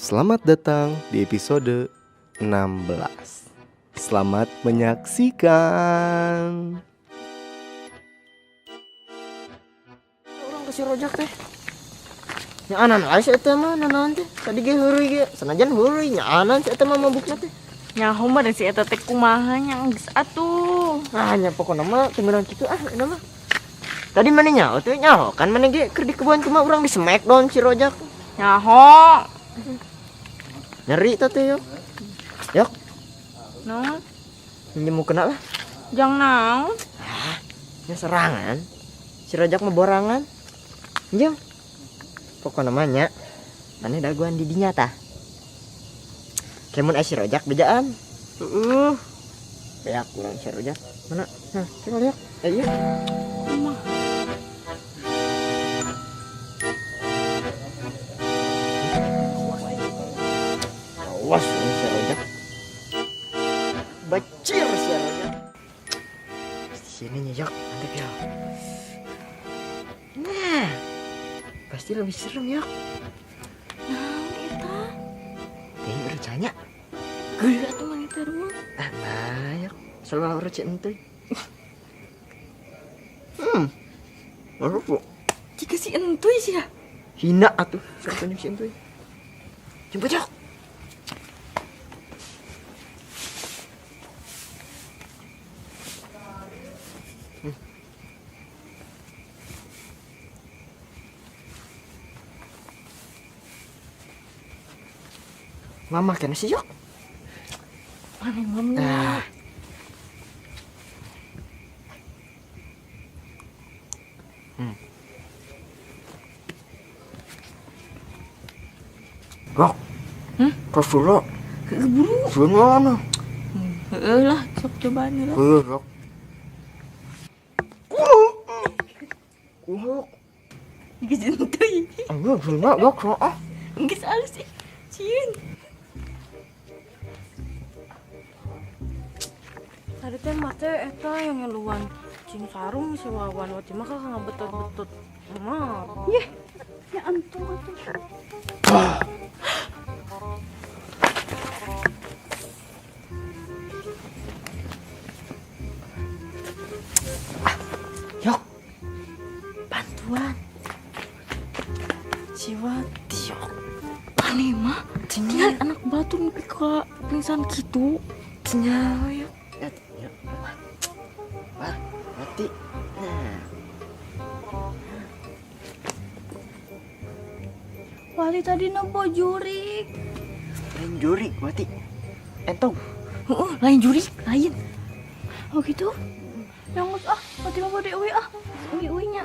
Selamat datang di episode 16. Selamat menyaksikan. Orang kasih rojak teh. Nya anan aya saya teh mah naon teh. Tadi ge heureui ge. Sanajan heureui nya anan saya teh mah mabukna teh. Nyaho mah si eta teh kumaha nya geus atuh. Ah nya pokona mah teu meunang kitu eta mah. Tadi mana nyaho teh nyaho kan mana ge keur di kebun cuma urang di smackdown si rojak. Nyaho. Nyeri teh yo. Yok, Naon? nyemu kena lah. Jang naon? Nya serangan. Si rojak mah borangan. Jeung. Pokona mah nya maneh daguan di dinya tah. Kemun si rojak bejaan. Beak urang si rojak. Mana? Nah, coba lihat. Iya. Kumaha? Awas ini si rojak. Bacir si rojak. Di sini nyejak, mantap ya. Nah, pasti lebih serem ya. Naon eta? Kayaknya rencanya. Geura tuh mah eta rumah. Ah, banyak. Selalu receh entuy. Baru kok. Jika si entuy sih ya. Hina atuh, siapa si entuy. Jemput yuk. Mama kena sih yuk. Mana mama? Ah. Gok. Kau suruh. Keburu. Suruh mana? Heeh lah, sok cobaan lah. Gok. Gok. Geus entuy. Enggak, enggak, gok. Ah. Geus alus sih. Cieun. Tadi teh mah teh eta yang ngeluan cing sarung si Wawan wati mah kakak ngebetot-betot. Mah. Yeh, ya antum atuh. Yok. Bantuan. Si Wati yok. Aneh mah. Tinggal anak batu nepi ka pingsan gitu. Senyawa yuk. Yuk. Wah, mati. Nah. Wali tadi nempo jurik. Lain juri, mati. Entong. Lain jurik, lain. Oh gitu? Yang Wati mah bade euy Uwi-uwinya.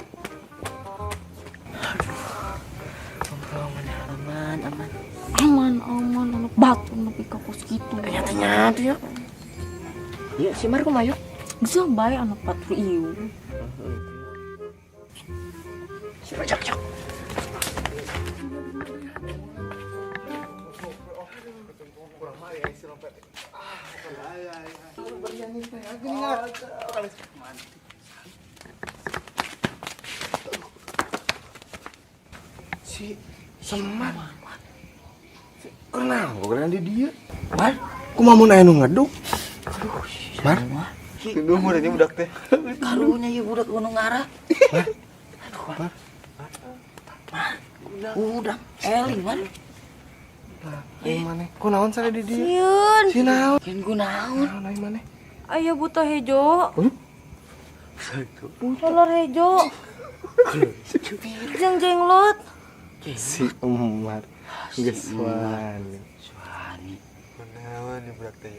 Aman. Aman, anak batu nepi ka kos gitu. Nyata yuk. Yuk, si Marco mah yuk. Bisa bae anak batu ieu. Si rojak yuk. Si Semar. Kenal kok di dia. Mar, Kumaha mun aya nu ngeduk? Mar. Duh udah ini budak teh. karunya ieu budak gunung ngarah. Mar. Udah, eling man. Aing maneh. Kunaon sare di dia? Sieun. Si naon? Kian gunaun. Naon aing maneh? Aya buta hejo. Kolor hejo. Jeung jenglot. Si Umar. Geus wani. Menawan nih budak teh.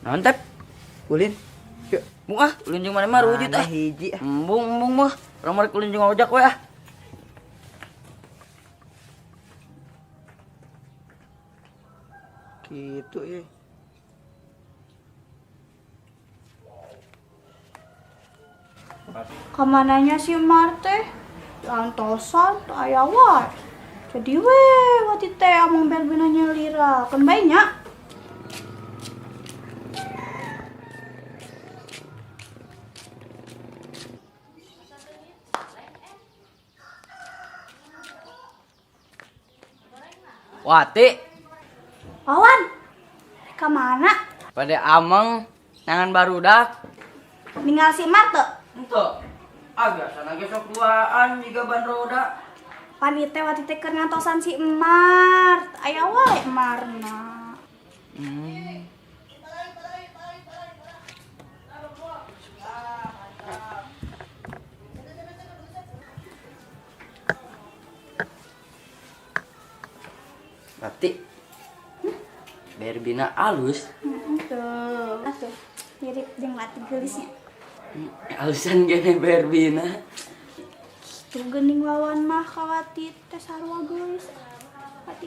Nantep. Ulin. Yuk, mung ulin jeung mana mah rujut hiji. Embung mah. Urang mah ulin jeung ojak we ah. Gitu ya. Kamananya si Marte? Lantosan aya wae. Jadi we wati teh amang berbina nyelira. Kan banyak. Wati, Wawan, ke mana? pada ameng nangan barudak. Ninggal si Marte. Untuk agak sana gesok duaan juga ban roda. Panite wati teh keur ngantosan si Emar. Aya wae Emarna. Wati, berbina alus. Tuh. Atuh. Mirip jeung wati geulisnya. Alusan gini berbina. Tuh geuning Wawan mah ka wati teh sarua geulis. Wati.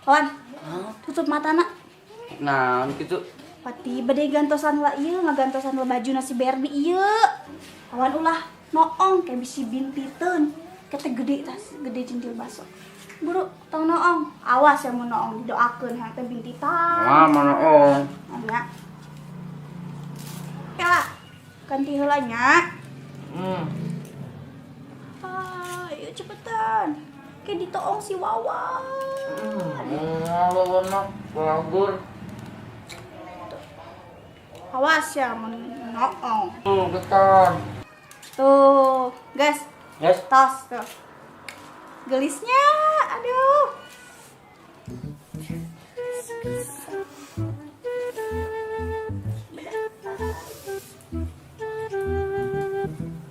Wawan, tutup matana. Nah, gitu. Pati bade gantosan lah ieu ngagantosan lah baju nasi Barbie ieu. Awan ulah noong kayak bisi bintiteun. Kete gede tas, gede jentil baso. Buru tong noong. Awas ya mun noong didoakeun hang teh bintitan. Wah, mana on? Anya. Kela, ganti heula nya. Ayo cepetan. Kayak ditoong si Wawan. Lawan mah bagur. Awas ya mun noong. Beton. Tuh, guys. Yes. Tos tuh. Gelisnya, aduh.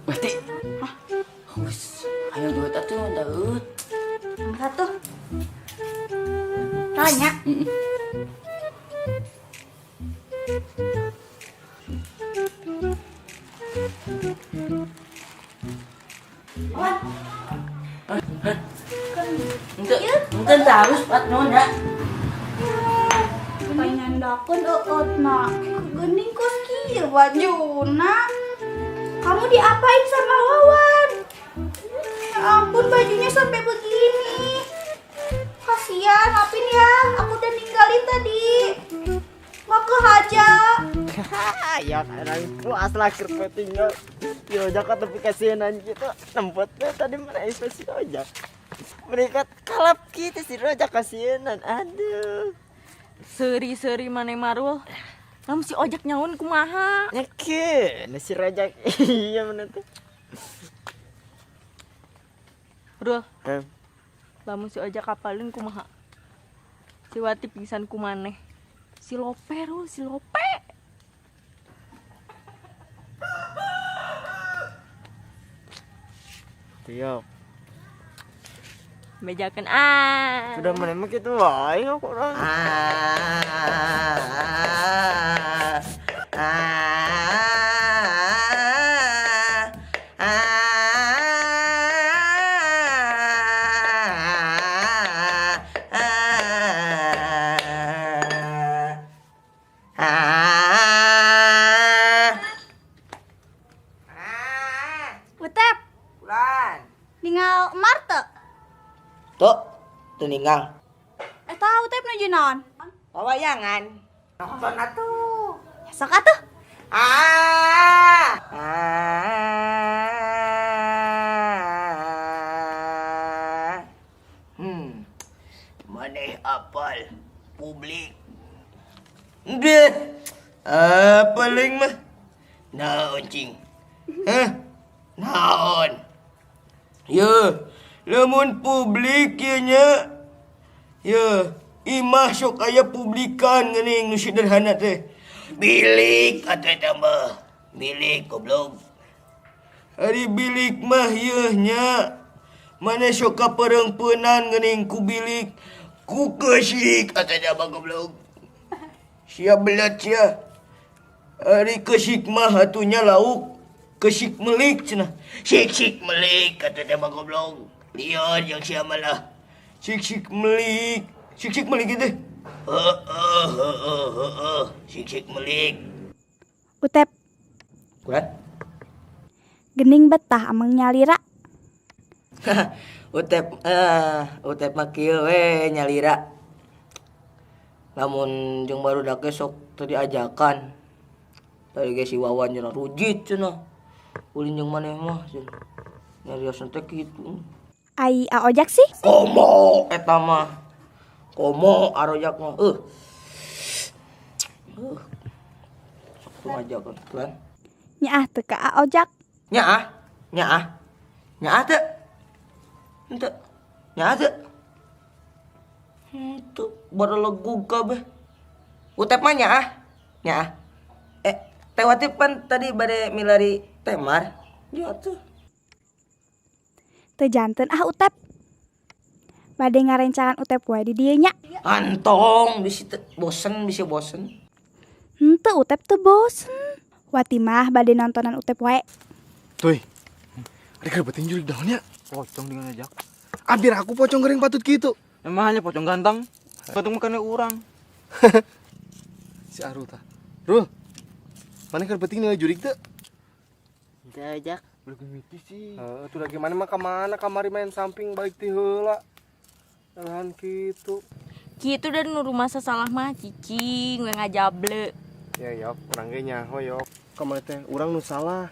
Wati. Hah? Wis, ayo duit atuh daud. Yang satu. Tanya. Wan. Ente harus pat nona. Panyandakeun eutna. Geuning kos kieu bajuna. Kamu diapain sama Wawan? Ya ampun bajunya sampai begini. Kasihan, maafin ya. Aku udah ninggalin tadi. Mau ke Haja. Ya kadang ku asla keur tinggal. Si ojak tapi kasihanan gitu. Nempatnya tadi mana si ojak. Mereka kalap kita si ojak kasihanan. Aduh. Seri-seri maneh Marul. Lamun si ojek nyaun kumaha? Yakin si ojak. Iya bener tuh. Rul, lamun si ojek kapalin kumaha? Si Wati pingsan kumaneh. Si Lope, Rul, si Lope. Tiap. Bejakeun Sudah menemak itu wae aku orang. Utep, ninggal Marte. Tuh, ninggal. Tahu Utep nuju naon? Wayangan. Nonton atuh. Sok atuh. Maneh apal publik. Deh. Paling mah naon cing. Hah? Naon? Ya, lamun publik ya nya. Ya, imah sok aya publikan geuning nu sederhana teh. Bilik atuh eta mah. Bilik goblok. Ari bilik mah yeuh nya. Mana sok kapereungpeunan geuning ku bilik. Ku keusik atuh eta mah goblok. Sia belat sia. Ari keusik mah atunya lauk. Keusik melik cenah. Sik-sik melik atuh eta mah goblok. Lieur jeung sia mah lah. Sik-sik melik. Sik-sik melik itu. Sik-sik melik. Utep, Kuat? gening betah amang nyalira. Utep mah kieu we nyalira. Namun jeung barudak ge sok teu diajakan. Tadi ge si Wawan cenah rujit cenah. Ulin jeung maneh mah cenah. Nyariosna teh kitu. Ai ojak sih? Komo eta mah. Komo arojak mah. Sok teu ngajakan kan. Nyaah teu ka ojak. Nyaah teu. Henteu. Nyaah teu. Itu baru legug kabeh. Utep mah nyaah. Tewati pan tadi bade milari temar. Ya tuh. Teu janten Utep. Bade ngarencangan Utep wae di dieu nya. Antong bisi bosen. Henteu Utep teu bosen. Wati mah bade nontonan Utep wae. Tuh. Ada kerebetin jurig daunnya. Pocong dengan ajak. Abir aku pocong gering patut gitu. Emangnya pocong ganteng. Ganteng makannya urang. Si Aru tah. Rul. Mana kerebetin nilai jurig teh? Teu ojak. Belum miti sih. Tuh lagi mana mah kemana kamari main samping balik ti heula. Jangan gitu. Kitu dan nu rumah sasalah mah cicing we ngajable. Ya yok, urang ge nyaho yok. Kamari teh urang nu salah.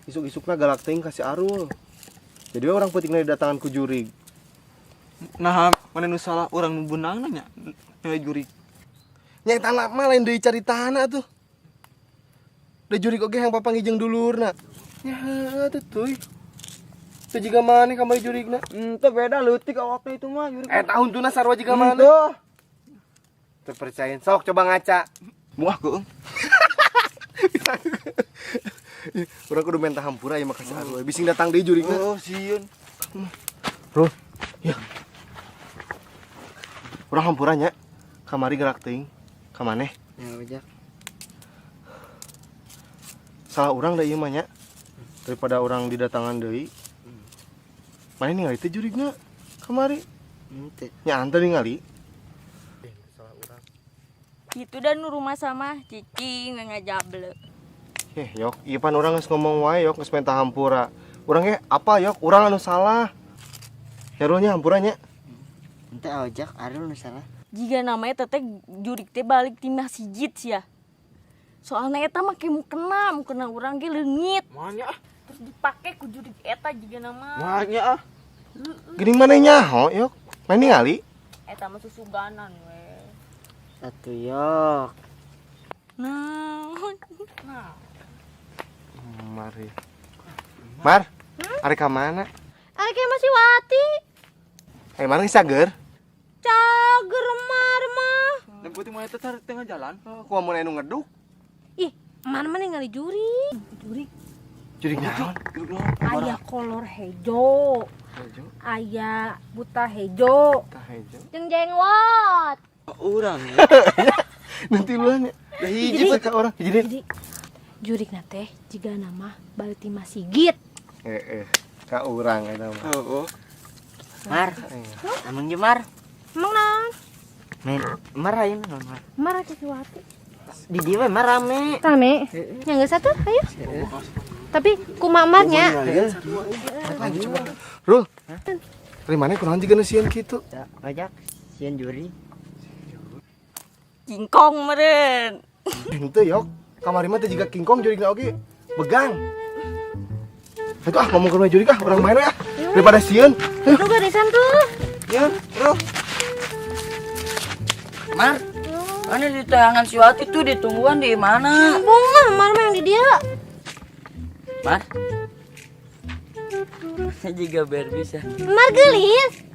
Isuk-isukna galak teuing ka si Arul. Jadi we urang peutingna didatangan ku jurig. Nah, mana nu salah orang nu beunang nanya nilai jurig. Nya tanah mah lain deui cari tanah tuh. Da jurig oge yang papang jeung dulurna. Nya atuh teuy. Teu jiga maneh kamari jurigna. Teu beda leutik awakna itu mah jurig. Tahun tuna sarua jiga maneh. Teu percayain. Sok coba ngaca. Muah keung. Urang kudu menta hampura ya makasih Arul. Bising datang deui jurigna. Oh, sieun. Bro, ya. Urang hampura nya. Kamari gerak teuing. Ka maneh? Ya ojak. Salah urang da ieu mah nya. Daripada urang didatangan deui. Maneh ningali teh jurigna kamari. Henteu. Nya anteu ningali. Kitu dan nu rumah sama cicing we ngajable. Yok, ieu pan urang geus ngomong wae yok geus menta hampura. Urang ge apa yok? Urang anu salah. Herulnya hampura nya. Henteu ojak, Arul nu salah. Jika namanya teteh jurig teh balik timah sijit sia. Soalnya eta mah ke mukena urang ge leungit. Manya Terus dipake ku jurig eta jika nama. Manya Geuning maneh nyaho yok. Main ningali. Eta mah susuganan we. Atuh yok. Nah. Mari. Mar, ari ka mana? Ari ke masih wati. Mana geus sager? Cager mar mah. dan putih mah eta tengah jalan. Ku mun anu ngeduk. Ih, mana ningali jurig. Jurig naon? Aya kolor hejo. Aya buta hejo. Tah hejo. Jeung jenggot. Urang. Nanti luanya. Da hiji teh ka urang. Hiji deui. Jadi jurig na teh jiga nama balik timah sigit. Ka urang eta mah. Oh. Mar. Emang ge Mar. Emang naon? Main Mar ayeuna naon Mar? Mar cek wati. Di dieu we Mar rame. Rame. Yang geus satu, ayo. Tapi kumamarnya. Rul. Dari mana kunaon jiga nu sieun kitu? Ya, ojak. Sieun juri. Kingkong meureun. Henteu yok. Kamari mah teh jiga kingkong jurigna oge begang. Itu ngomong ke rumah jurig urang main we daripada sieun. Itu garisan tuh. Ya, bro. Mar, mana di tayangan si Wati tuh ditungguan di mana? Bunga, mar mah yang di dia. Mar. Juga Barbie sah. Mar gelis.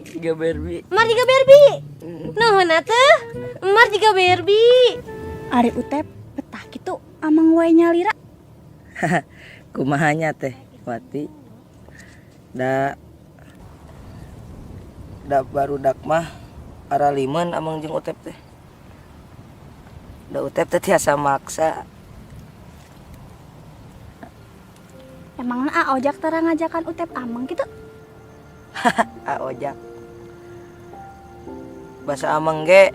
Juga Barbie. Mar juga Barbie. Nuhun atuh. Mar juga Barbie. Ari Utep betah kitu amang wae nyalira. Kumahanya teh Wati. Da barudak mah araliman amang jeung Utep teh. Da Utep teh tiasa maksa. Emangna ojak tara ngajakan Utep amang kitu? Ojak. Bahasa amang ge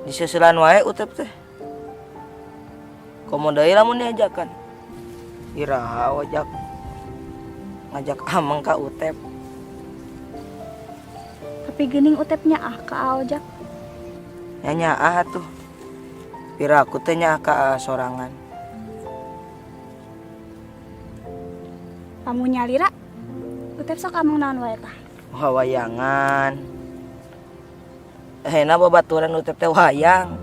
diseuselan wae Utep teh. Komo deui lamun diajakan. Iraha ojak. ngajak Amang ka Utep. Tapi gening utepnya ka ojak. Nya tuh. Pira aku teh nya ka sorangan. Kamu nyalira? Utep sok amang naon wae tah? Wayangan. Hena babaturan Utep teh wayang.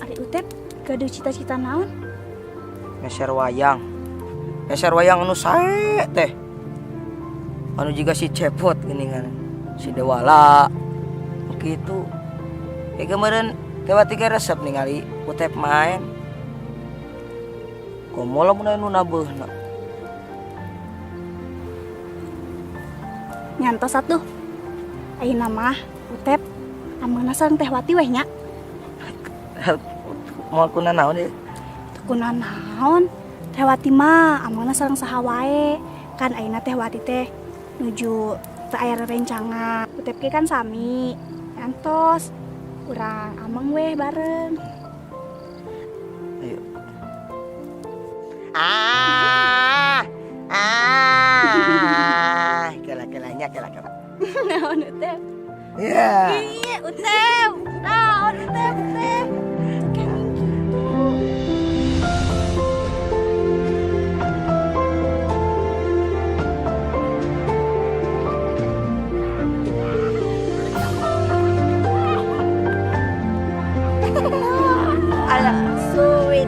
Ari Utep gaduh cita-cita naon? Meser wayang. Meser wayang anu sae teh. Anu juga si Cepot geuningan. Si Dewala. Begitu. Kemarin tewati ge resep ningali Utep main. Komola mun anu nabeuna. Nyantos atuh. Ayeuna mah Utep amangna sareng Teh Wati weh nya. Mau kuna naon ieu? Kuna naon? Teh Wati mah amangna sareng saha wae. Kan ayeuna Teh Wati teh nuju teu aya rerencangan. Utep ge kan sami. Nyantos urang amang weh bareng. Ayo. Kela-kelanya kela-kela. Naon Utep? Ya. Iya Utep. Naon Utep? Alah, suwit.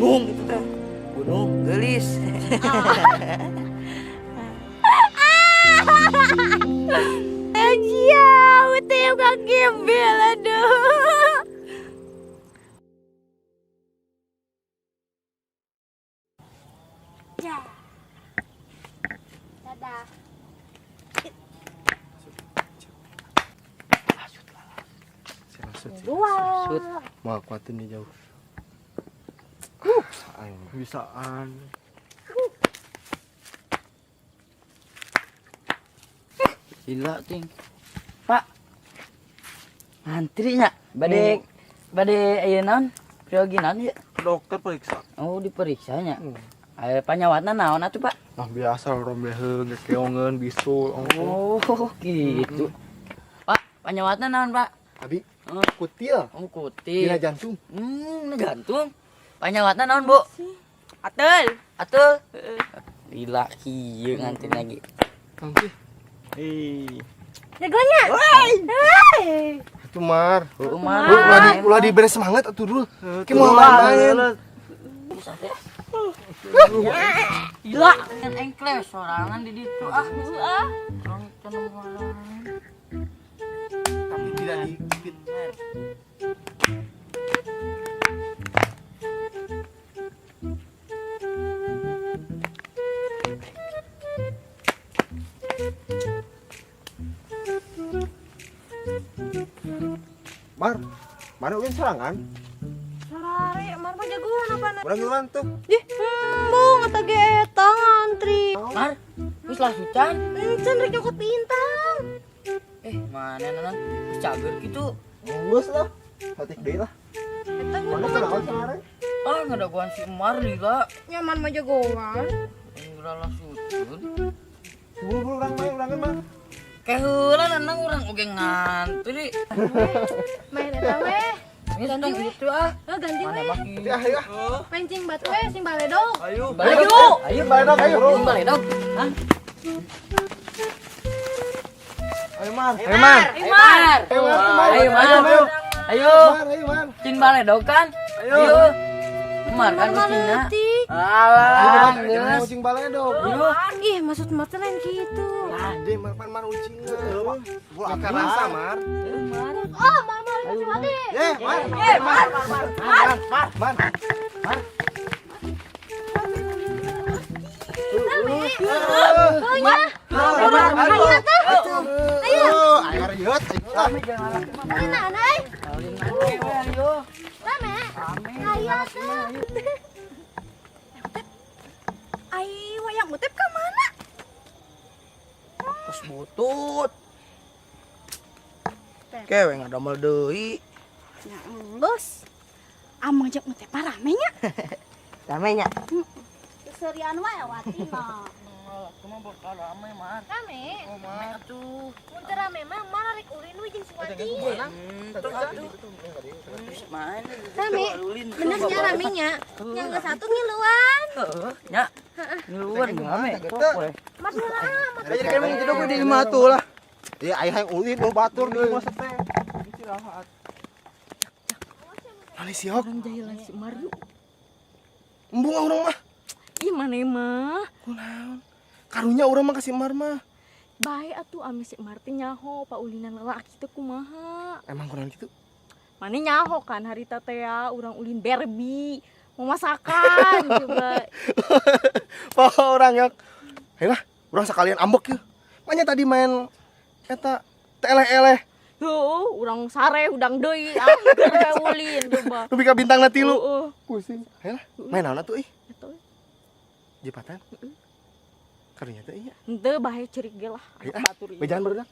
Gunung itu teh. Gunung gelis. Aja, Utep gak gembel aduh. Ya. Dadah. Sut. Mau kuatin nih jauh. Bisaan. Gila ting. Pak. Antri nya bade aya naon? Prioginan ya. Dokter periksa. Oh diperiksanya. Aya panyawatna naon atuh Pak? Ah biasa orang beheung keongeun bisul. Oh gitu. Pak panyawatna naon Pak? Abi, kutil. Oh kutil. Dina jantung. Gantung. Panyawatna naon Bu? Atul. Gila kieu ngantin lagi. Nanti. Jagonya. Itu Mar. Umar. Ulah diberi semangat atuh dulu. Ki mau main. Gila, kan engkles sorangan di ditu ah. Orang tanam orang. Tapi tidak dikit. Mar, mana ulin serangan? Sarare, mar mah jagoan apa na? Urang ieu tuh. Ih, bung eta ge eta ngantri. Mar, wis lah hujan. Can rek nyokot pintang. Mana nanan cager gitu. Geus lah. Hatik deui lah. Eta Mana serangan sarare? Ah, ngadaguan si Mar lila. nyaman mah jagoan. Enggak lah sujud. Buru-buru urang main mah. Keheula nanang urang oge ngantri. Main eta weh. Geus tong gitu ah. Ganti Mana weh. bagi. Ayo. Main cing batu weh, sing baledog. Ayo. Ayo baledog, ayo. baledog. Hah? Ayo Mar. Ayo Mar. Ayo Mar. Ayo Mar. Ayo. Ayo Mar. Cin baledog kan? Ayo. Mar kan kesina. Alah, geus. Ucing baledog. Ih, maksud mah teh lain kitu. Ade mar ucing. Gua akan rasa Mar. Oh, mama itu mati. Mar. Oh ya. Ayo teh. Ayo, ayo riut. Alinan euy. Rame. Ayo teh. Ai wayang utep ka mana? Pas butut. Kewe ngadamel deui. Ya enggeus. Amang jeung utep rame nya. Ramenya. Keserian wae watina. Rame. Atuh. Mun teu rame mah mana rek ulin we jeung si Wati. Rame. Benernya ramenya. Yang ke satu ngiluan. Nya. Ngiluan rame. Mas heula. Jadi kan mah jodoh di imah tuh lah. Ya aya hayang ulin mau batur di imah teh. Istirahat. Ali siok. Orang jahilan si Mario. Embung urang mah. Ih maneh mah. Kunaon? Karunya urang mah ka si Mar mah. Bae atuh ame si Marti nyaho paulinan lalaki teh kumaha. Emang kurang gitu. Maneh nyaho kan harita teh urang ulin Barbie. Mau masakan coba. Poho orang yok. Heulah, urang sakalian ambek yeuh. Manya tadi main eta teleh-eleh. Heuh, urang sare udang deui ah ulin coba. Nu bika bintangna 3. Heeh. Pusing. Heulah, main naon atuh euy? Eta we. Jepatan. Karunya teh iya. Henteu bae cerik ge lah. Ayo, Batur ieu. Bejan barudak.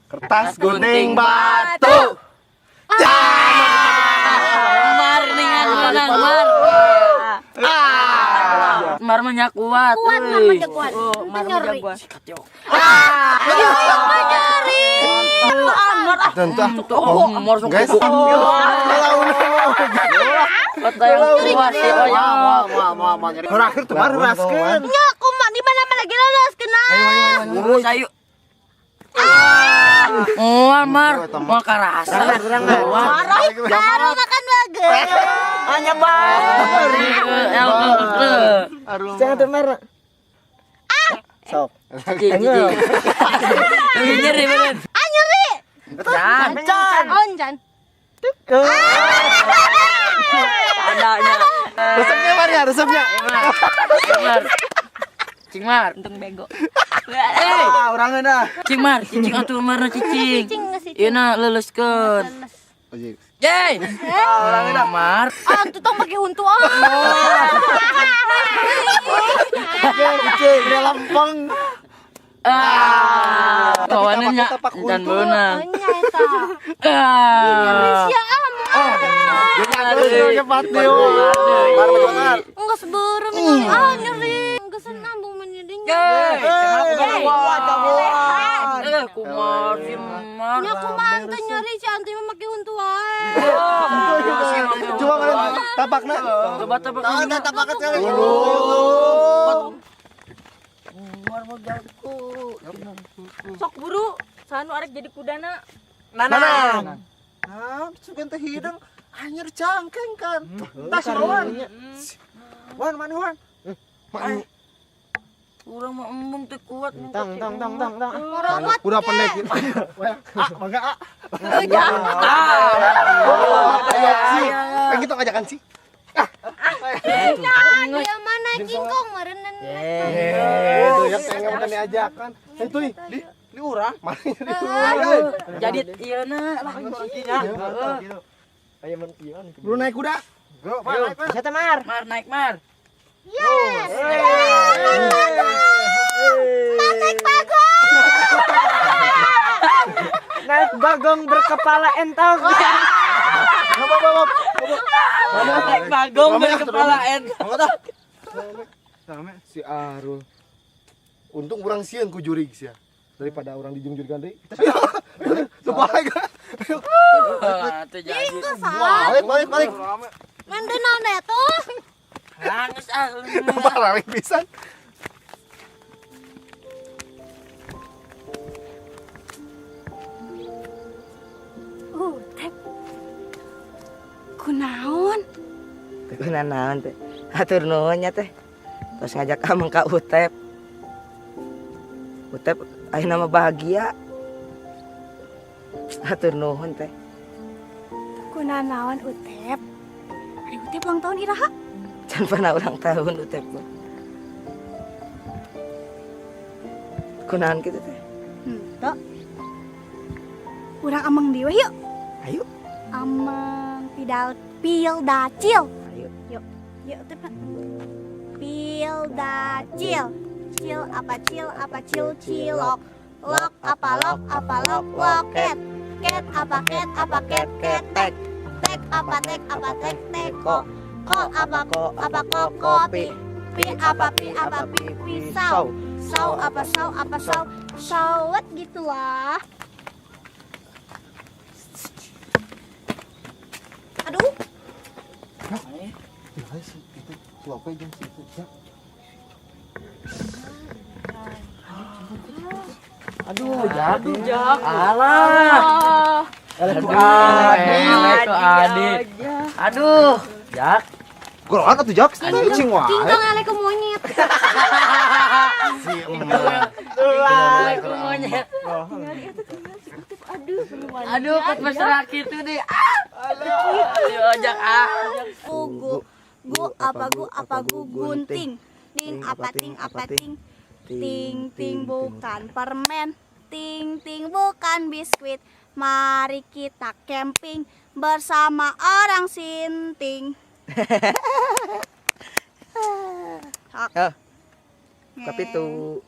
Kertas gunting batu. Mar ningan menang Mar. Mar mah nya kuat. Kuat mah euy. mah kuat. Mar mah jagoan. Sikat yo. Tentu. Oh, Mar sok Guys. kata yang kuat ya. Terakhir tuh baru raskeun. Nya kumaha di mana-mana ge loloskeun Ayo ayo. Mar mau karasa. Baru makan bager. Hanya bae. Jangan tuh Mar. Sok. Nyeri bener. Nyeri. Can. Onjan. Adanya. Resepnya Mar ya, resepnya. Cing Mar. Untung bego. Orangnya dah. Cing Mar, cicing atuh Mar cicing. Ieu na leuleuskeun. Jey. Orangnya dah Mar. Ah, tuh tong make huntu ah. Udah lempeng. Kawannya dan beunang. Nya eta. Ah. Ya Cepat deh. Enggak sebeureum nyeri. Ah nyeri. Enggak senambung menjadinya. Kumar si Mar. Nya kumaha teh nyeri si Anti mah make huntu wae. Coba kalian tapakna. Coba tapak. Tapak kecil. Mar mau jago. Sok buru. Sanu arek jadi kudana. Nanang. Sugan teh hidung hanyar cangkeng kan. Tas Wan. Wan mana Wan? Urang mah embung teh kuat. Tang. Udah pendek. Mangga ah. Kayak gitu ngajakan sih. Dia mana cingkong meureunan. Itu ya pengen makan diajakan. Itu di urang. Mana di urang. Jadi ieu na Ayo mun pion. Bro naik kuda. Bro, naik. Bisa teh Mar. Mar naik Mar. Yes. Naik bagong berkepala entong. Naik bagong berkepala entong. Si Arul. Untung urang sieun ku jurig sia. Daripada orang dijungjurkan deui. Sebalik. Teu jadi. Balik. Mende naon atuh? Nangis ah. Balik pisan. Tep. Kunaon? Teh naon teh. Hatur nuhun nya teh. Terus ngajak kamu ka Utep. Utep ayeuna mah bahagia. Hatur nuhun teh. Kunaon Utep? Ari Utep ulang tahun iraha? Can pernah ulang tahun Utep mah. kunahan gitu teh. Henteu. Urang ameng deui yuk. Ayo. Ameng pil dacil. Ayo. Yuk teh. Pil dacil. Cil apa cil cilok. Lok apa lok loket. Ket apa ket ketek. Tek apa tek teko. Ko apa kopi. Pi apa pisau. Sau apa sawet gitulah. Aduh, Aduh, Jak. Alah. Oh, Adik. Aduh, Jak. Kurang angkat tuh Jak. Cing wae. tinggal ngalek ke monyet. Si emak. Monyet. aduh Kot masyarakat itu deh. Aduh, Jak Gu apa gunting. Ting apa ting. Ting bukan permen. Ting bukan biskuit. Mari kita camping bersama orang Sinting. Tapi tuh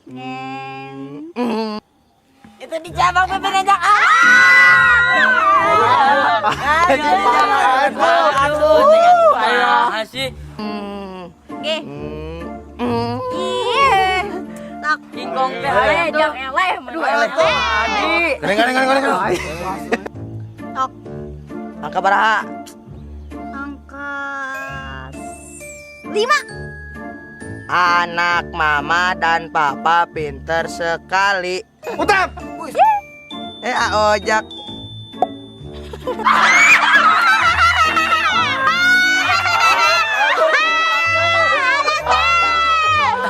Itu di cabang pepenya Jak. Aduh, asih. Oke. Ih. Tak Kingkong teh Jak eleh Aduh, eleh tuh. Adik. Geng. tok Angka baraha? angka 5. Anak mama dan papa pinter sekali. Utap. Ojak.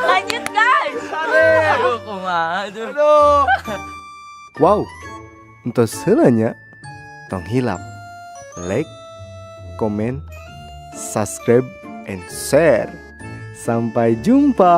lanjut guys. Aduh, kumaha tuh. Wow. Entos heulanya tong hilap. Like, comment, subscribe, and share. Sampai jumpa.